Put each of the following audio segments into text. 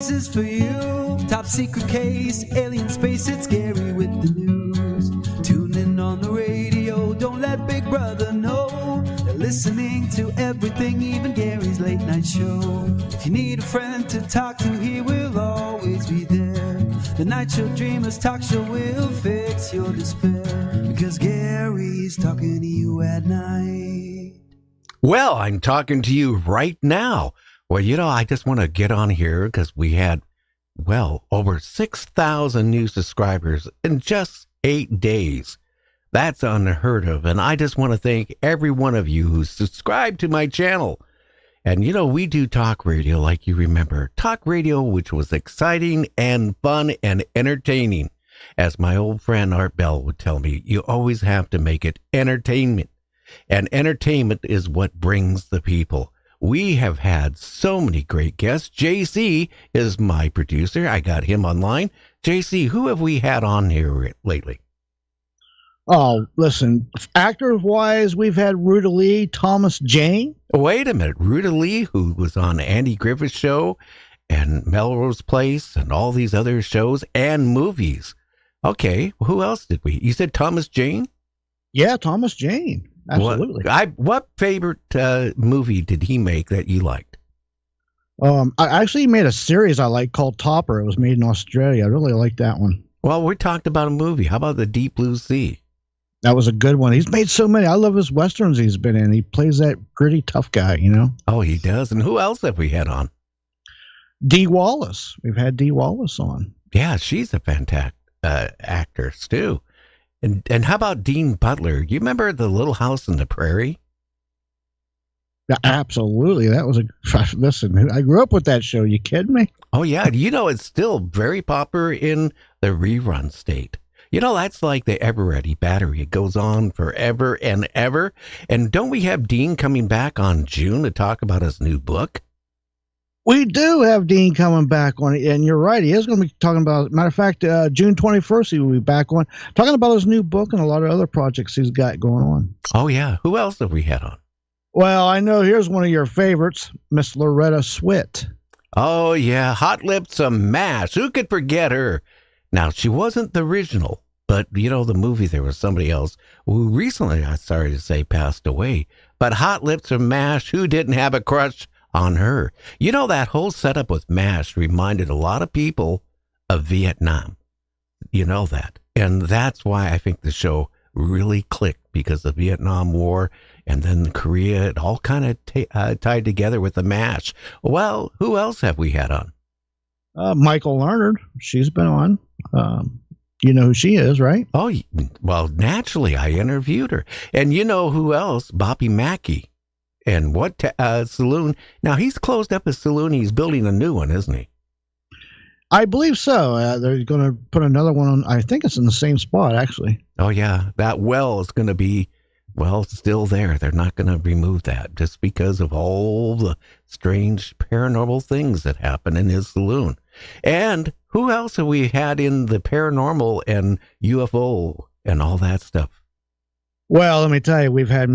This is for you. Top secret case, alien space, it's scary with the news. Tune in on the radio, don't let Big Brother know. They're listening to everything, even Gary's late night show. If you need a friend to talk to, he will always be there. The Night Show Dreamers talk show will fix your despair. Because Gary's talking to you at night. Well, I'm talking to you right now. Well, I just want to get on here because we had, over 6,000 new subscribers in just 8 days. That's unheard of. And I just want to thank every one of you who subscribed to my channel. And, we do talk radio, like you remember. Talk radio, which was exciting and fun and entertaining. As my old friend Art Bell would tell me, you always have to make it entertainment. And entertainment is what brings the people. We have had so many great guests. JC is my producer. I got him online. JC, who have we had on here lately? Oh, listen, actors-wise, we've had Ruta Lee, Thomas Jane. Wait a minute. Ruta Lee, who was on Andy Griffith's show and Melrose Place and all these other shows and movies. Okay, who else did we? You said Thomas Jane? Yeah, Thomas Jane. Absolutely. What favorite movie did he make that you liked? I actually made a series I like called Topper. It was made in Australia. I really liked that one. Well, we talked about a movie. How about The Deep Blue Sea? That was a good one. He's made so many. I love his westerns he's been in. He plays that gritty, tough guy, Oh, he does. And who else have we had on? Dee Wallace. We've had Dee Wallace on. Yeah, she's a fantastic actress, too. And how about Dean Butler? You remember The Little House on the Prairie? Yeah, absolutely. That was listen, I grew up with that show. You kidding me? Oh, yeah. It's still very popular in the rerun state. That's like the Ever-Ready battery. It goes on forever and ever. And don't we have Dean coming back on June to talk about his new book? We do have Dean coming back on it, and you're right. He is going to be talking about, matter of fact, June 21st, he will be back on, talking about his new book and a lot of other projects he's got going on. Oh, yeah. Who else have we had on? Well, I know here's one of your favorites, Miss Loretta Swit. Oh, yeah. Hot Lips of MASH. Who could forget her? Now, she wasn't the original, but, the movie, there was somebody else who recently, I'm sorry to say, passed away. But Hot Lips of MASH, who didn't have a crush on her? That whole setup with MASH reminded a lot of people of Vietnam. That. And that's why I think the show really clicked, because the Vietnam War and then Korea, it all kind of tied together with the MASH. Well, who else have we had on? Michael Leonard. She's been on. You know who she is, right? Oh, well, naturally, I interviewed her. And you know who else? Bobby Mackey. And what saloon? Now, he's closed up his saloon. He's building a new one, isn't he? I believe so. They're going to put another one on. I think it's in the same spot, actually. Oh, yeah. That well is going to be, still there. They're not going to remove that just because of all the strange paranormal things that happen in his saloon. And who else have we had in the paranormal and UFO and all that stuff? Well, let me tell you, we've had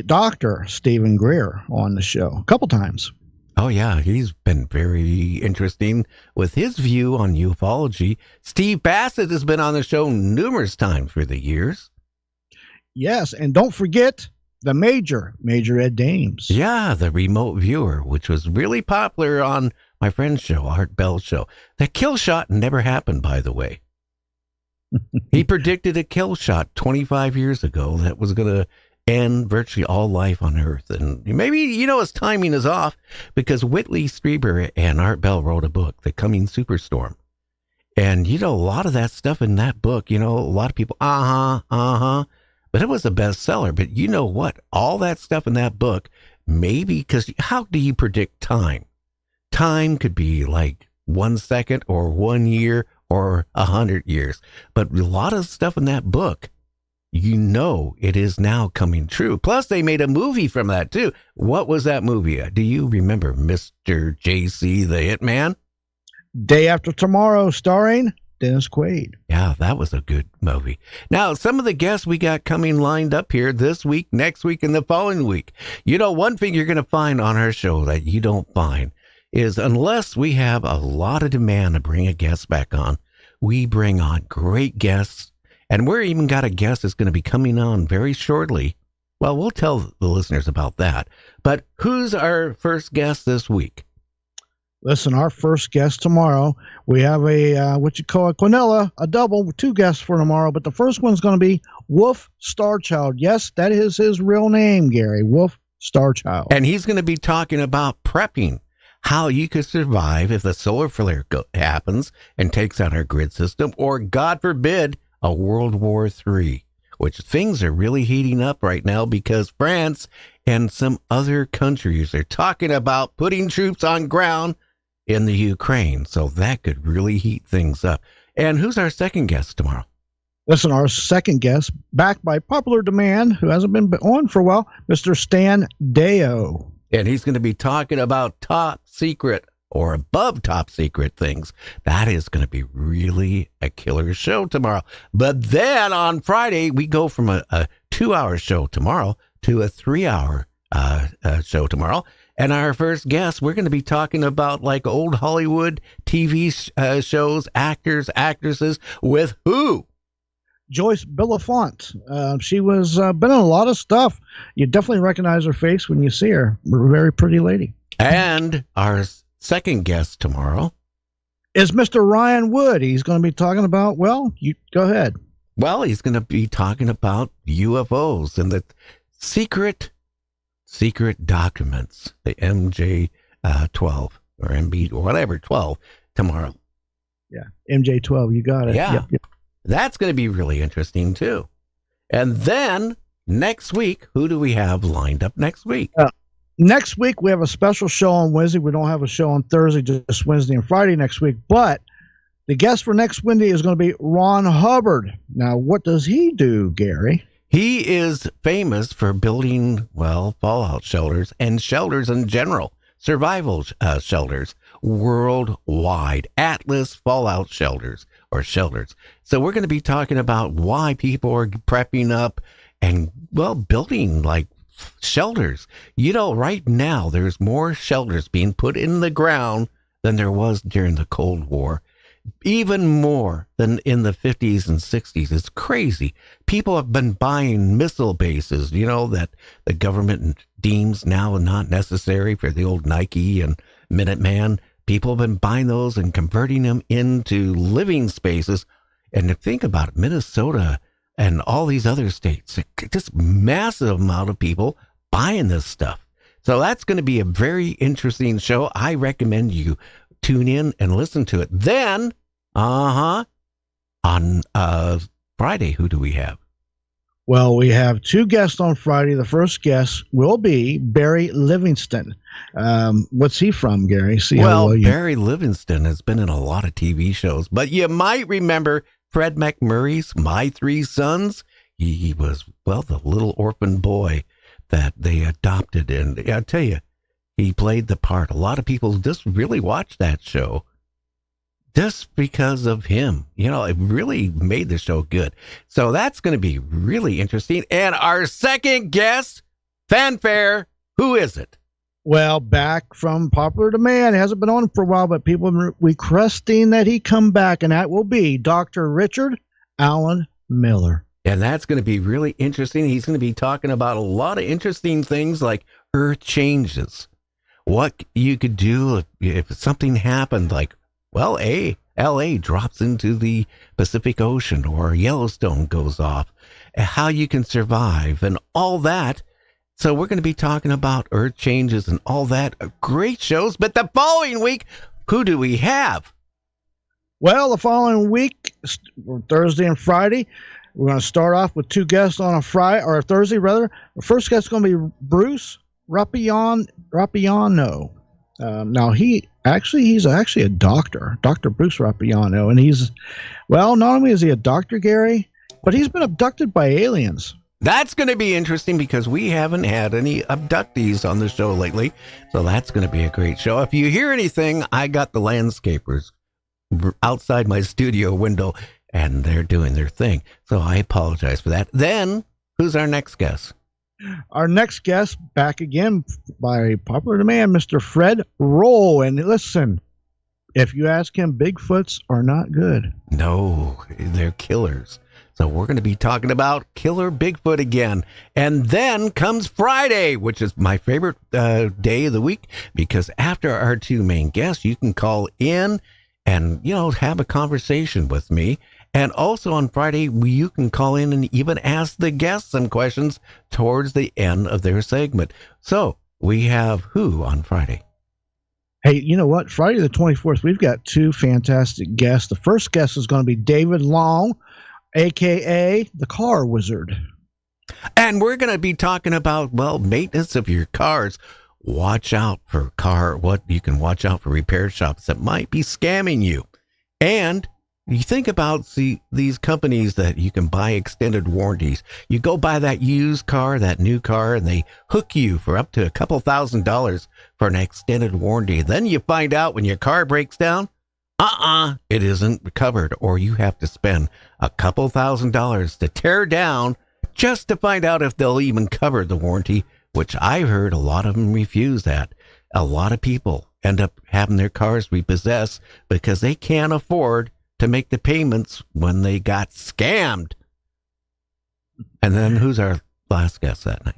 Dr. Stephen Greer on the show a couple times. Oh, yeah. He's been very interesting with his view on ufology. Steve Bassett has been on the show numerous times through the years. Yes, and don't forget the Major Ed Dames. Yeah, the remote viewer, which was really popular on my friend's show, Art Bell's show. The kill shot never happened, by the way. He predicted a kill shot 25 years ago that was going to end virtually all life on Earth. And maybe, his timing is off, because Whitley Strieber and Art Bell wrote a book, The Coming Superstorm. And, a lot of that stuff in that book, a lot of people, but it was a bestseller. But you know what? All that stuff in that book, maybe, because how do you predict time? Time could be like 1 second or 1 year or 100 years. But a lot of stuff in that book, it is now coming true. Plus, they made a movie from that, too. What was that movie? Do you remember Mr. J.C. the Hitman? Day After Tomorrow, starring Dennis Quaid. Yeah, that was a good movie. Now, some of the guests we got coming lined up here this week, next week, and the following week. One thing you're going to find on our show that you don't find is unless we have a lot of demand to bring a guest back on, we bring on great guests. And we're even got a guest that's going to be coming on very shortly. Well, we'll tell the listeners about that. But who's our first guest this week? Listen, our first guest tomorrow, we have a, Quinella, a double with 2 guests for tomorrow. But the first one's going to be Wolf Starchild. Yes, that is his real name, Gary. Wolf Starchild. And he's going to be talking about prepping, how you could survive if the solar flare happens and takes out our grid system, or God forbid, a World War III, which things are really heating up right now because France and some other countries are talking about putting troops on ground in the Ukraine. So that could really heat things up. And who's our second guest tomorrow? Listen, our second guest, back by popular demand, who hasn't been on for a while, Mr. Stan Deo. And he's going to be talking about top secret or above top secret things. That is going to be really a killer show tomorrow. But then on Friday, we go from a 2-hour show tomorrow to a 3-hour show tomorrow. And our first guest, we're going to be talking about like old Hollywood TV shows, actors, actresses with who? Joyce Billafont. She was been in a lot of stuff. You definitely recognize her face when you see her. A very pretty lady. And our second guest tomorrow is Mr. Ryan Wood. He's going to be talking about, well, you go ahead. Well, he's going to be talking about UFOs and the secret documents, the MJ 12 or MB or whatever 12 tomorrow. Yeah, MJ 12. You got it. Yeah. Yep. That's going to be really interesting, too. And then next week, who do we have lined up next week? Next week, we have a special show on Wednesday. We don't have a show on Thursday, just Wednesday and Friday next week. But the guest for next Wednesday is going to be Ron Hubbard. Now, what does he do, Gary? He is famous for building, well, fallout shelters and shelters in general, survival shelters worldwide, Atlas fallout shelters or shelters. So we're going to be talking about why people are prepping up and, well, building like shelters. You know, right now there's more shelters being put in the ground than there was during the Cold War. Even more than in the 50s and 60s. It's crazy. People have been buying missile bases, you know, that the government deems now not necessary for the old Nike and Minuteman. People have been buying those and converting them into living spaces. And to think about it, Minnesota and all these other states, just massive amount of people buying this stuff. So that's going to be a very interesting show. I recommend you tune in and listen to it. Then, on Friday, who do we have? Well, we have 2 guests on Friday. The first guest will be Barry Livingston. What's he from, Gary? Barry Livingston has been in a lot of TV shows, but you might remember Fred McMurray's My 3 Sons. He was, well, the little orphan boy that they adopted. And I tell you, he played the part. A lot of people just really watched that show just because of him. You know, it really made the show good. So that's going to be really interesting. And our second guest, fanfare, who is it? Well, back from popular demand. It hasn't been on for a while, but people have been requesting that he come back, and that will be Dr. Richard Allen Miller. And that's going to be really interesting. He's going to be talking about a lot of interesting things like Earth changes. What you could do if something happened, like, well, LA drops into the Pacific Ocean or Yellowstone goes off, how you can survive and all that. So we're going to be talking about Earth changes and all that. Great shows. But the following week, who do we have? Well, the following week, Thursday and Friday, we're going to start off with 2 guests on a Friday or a Thursday, rather. The first guest is going to be Bruce Rappiano. Now he's actually a doctor, Dr. Bruce Rappiano, and he's, well, not only is he a doctor, Gary, but he's been abducted by aliens. That's going to be interesting because we haven't had any abductees on the show lately. So that's going to be a great show. If you hear anything, I got the landscapers outside my studio window and they're doing their thing. So I apologize for that. Then who's our next guest? Our next guest, back again by popular demand, Mr. Fred Roll. And listen, if you ask him, Bigfoots are not good. No, they're killers. So we're going to be talking about killer Bigfoot again. And then comes Friday, which is my favorite day of the week, because after our two main guests, you can call in and, have a conversation with me. And also on Friday, you can call in and even ask the guests some questions towards the end of their segment. So we have who on Friday? Hey, you know what? Friday the 24th, we've got two fantastic guests. The first guest is going to be David Long, a.k.a. the Car Wizard. And we're going to be talking about, maintenance of your cars. Watch out for what you can watch out for repair shops that might be scamming you. And you think about these companies that you can buy extended warranties. You go buy that used car, that new car, and they hook you for up to a couple $1,000s for an extended warranty. Then you find out when your car breaks down, it isn't covered, or you have to spend a couple $1,000s to tear down just to find out if they'll even cover the warranty, which I heard a lot of them refuse that. A lot of people end up having their cars repossessed because they can't afford to make the payments when they got scammed. And then who's our last guest that night?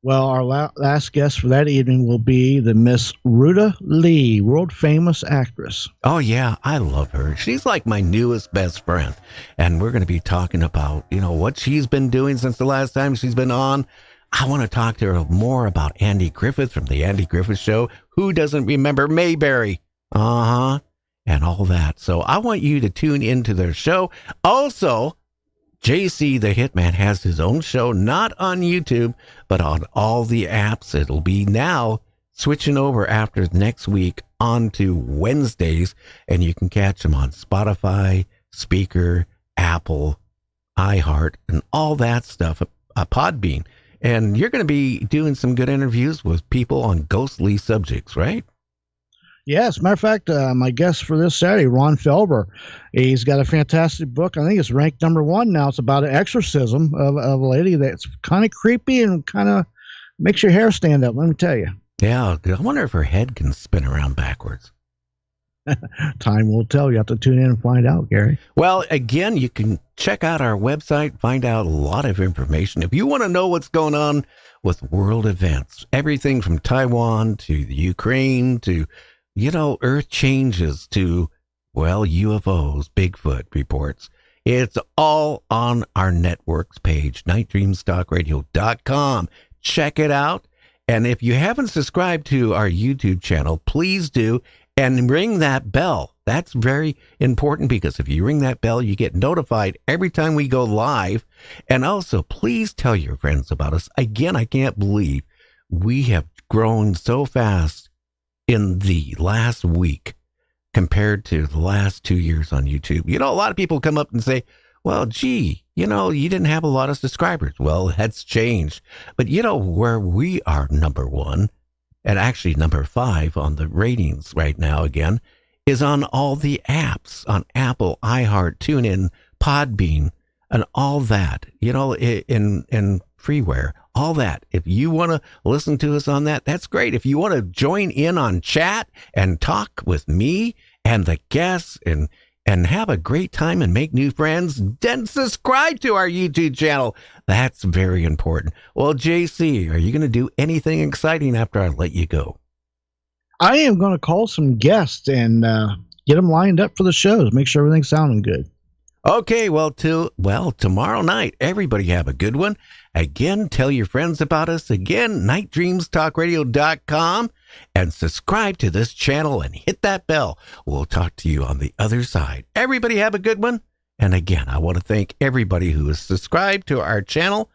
Well, our last guest for that evening will be the Miss Ruta Lee, world famous actress. Oh yeah, I love her. She's like my newest best friend. And we're going to be talking about, what she's been doing since the last time she's been on. I want to talk to her more about Andy Griffith from the Andy Griffith Show. Who doesn't remember Mayberry? And all that. So I want you to tune into their show. Also, JC the Hitman has his own show, not on YouTube, but on all the apps. It'll be now switching over after next week onto Wednesdays, and you can catch him on Spotify, Speaker, Apple, iHeart, and all that stuff, Podbean. And you're going to be doing some good interviews with people on ghostly subjects, right? Yeah, as a matter of fact, my guest for this Saturday, Ron Felber, he's got a fantastic book. I think it's ranked #1 now. It's about an exorcism of a lady that's kind of creepy and kind of makes your hair stand up, let me tell you. Yeah, I wonder if her head can spin around backwards. Time will tell. You have to tune in and find out, Gary. Well, again, you can check out our website, find out a lot of information. If you want to know what's going on with world events, everything from Taiwan to the Ukraine to Earth changes to, UFOs, Bigfoot reports. It's all on our networks page, nightdreamstalkradio.com. Check it out. And if you haven't subscribed to our YouTube channel, please do. And ring that bell. That's very important because if you ring that bell, you get notified every time we go live. And also, please tell your friends about us. Again, I can't believe we have grown so fast in the last week compared to the last 2 years on YouTube. A lot of people come up and say, well, gee, you didn't have a lot of subscribers. Well, that's changed. But where we are #1 and actually #5 on the ratings right now again is on all the apps on Apple, iHeart, TuneIn, Podbean, and all that, in freeware. All that. If you want to listen to us on that, that's great. If you want to join in on chat and talk with me and the guests and have a great time and make new friends, then subscribe to our YouTube channel. That's very important. Well, JC, are you going to do anything exciting after I let you go? I am going to call some guests and get them lined up for the shows. Make sure everything's sounding good. Okay, tomorrow night, everybody have a good one. Again, tell your friends about us. Again, nightdreamstalkradio.com, and subscribe to this channel and hit that bell. We'll talk to you on the other side. Everybody have a good one. And again, I want to thank everybody who has subscribed to our channel.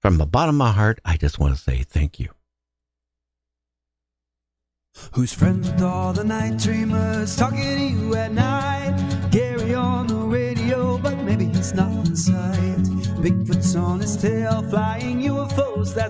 From the bottom of my heart, I just want to say thank you. Who's friends with all the night dreamers talking to you at night? Gary on the radio, but maybe he's not in sight. Bigfoot's on his tail, flying UFO's.